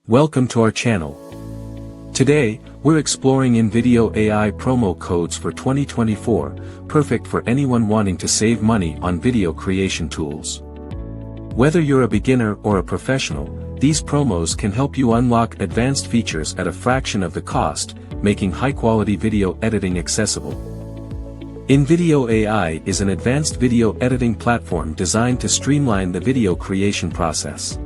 Welcome to our channel. Today, we're exploring InVideo AI promo codes for 2024, perfect for anyone wanting to save money on video creation tools. Whether you're a beginner or a professional, these promos can help you unlock advanced features at a fraction of the cost, making high-quality video editing accessible. InVideo AI is an advanced video editing platform designed to streamline the video creation process.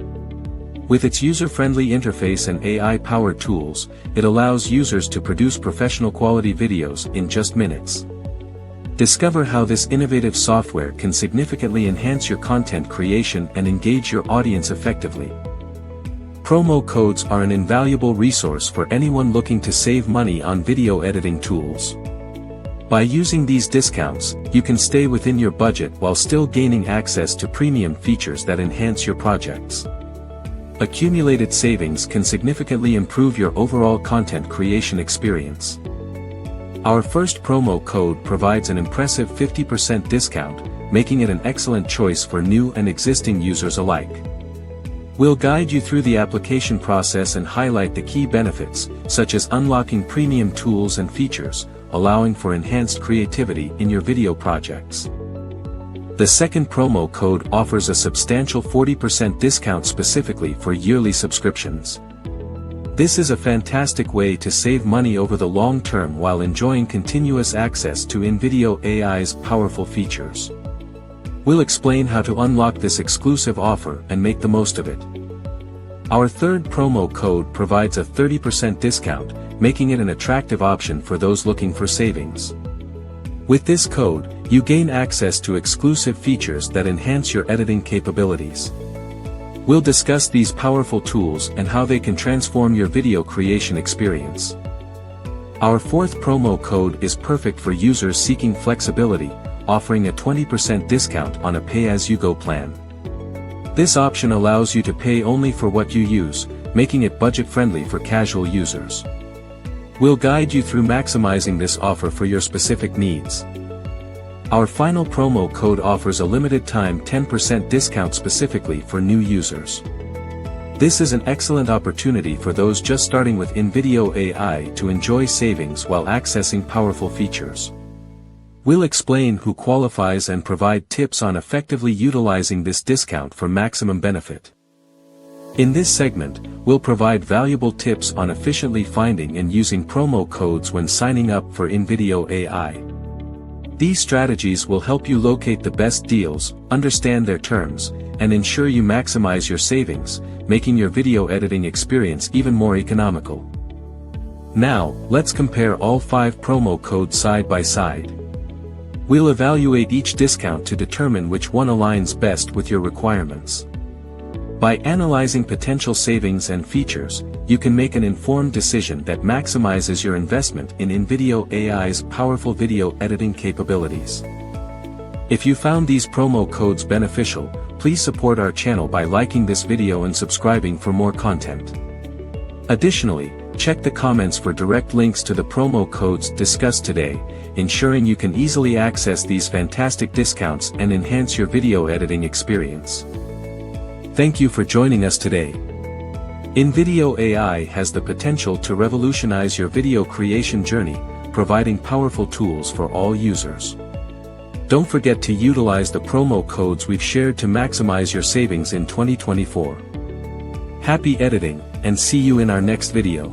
With its user-friendly interface and AI-powered tools, it allows users to produce professional-quality videos in just minutes. Discover how this innovative software can significantly enhance your content creation and engage your audience effectively. Promo codes are an invaluable resource for anyone looking to save money on video editing tools. By using these discounts, you can stay within your budget while still gaining access to premium features that enhance your projects. Accumulated savings can significantly improve your overall content creation experience. Our first promo code provides an impressive 50% discount, making it an excellent choice for new and existing users alike. We'll guide you through the application process and highlight the key benefits, such as unlocking premium tools and features, allowing for enhanced creativity in your video projects. The second promo code offers a substantial 40% discount specifically for yearly subscriptions. This is a fantastic way to save money over the long term while enjoying continuous access to InVideo AI's powerful features. We'll explain how to unlock this exclusive offer and make the most of it. Our third promo code provides a 30% discount, making it an attractive option for those looking for savings. With this code, you gain access to exclusive features that enhance your editing capabilities. We'll discuss these powerful tools and how they can transform your video creation experience. Our fourth promo code is perfect for users seeking flexibility, offering a 20% discount on a pay-as-you-go plan. This option allows you to pay only for what you use, making it budget-friendly for casual users. We'll guide you through maximizing this offer for your specific needs. Our final promo code offers a limited-time 10% discount specifically for new users. This is an excellent opportunity for those just starting with InVideo AI to enjoy savings while accessing powerful features. We'll explain who qualifies and provide tips on effectively utilizing this discount for maximum benefit. In this segment, we'll provide valuable tips on efficiently finding and using promo codes when signing up for InVideo AI. These strategies will help you locate the best deals, understand their terms, and ensure you maximize your savings, making your video editing experience even more economical. Now, let's compare all 5 promo codes side by side. We'll evaluate each discount to determine which one aligns best with your requirements. By analyzing potential savings and features, you can make an informed decision that maximizes your investment in InVideo AI's powerful video editing capabilities. If you found these promo codes beneficial, please support our channel by liking this video and subscribing for more content. Additionally, check the comments for direct links to the promo codes discussed today, ensuring you can easily access these fantastic discounts and enhance your video editing experience. Thank you for joining us today. InVideo AI has the potential to revolutionize your video creation journey, providing powerful tools for all users. Don't forget to utilize the promo codes we've shared to maximize your savings in 2024. Happy editing, and see you in our next video.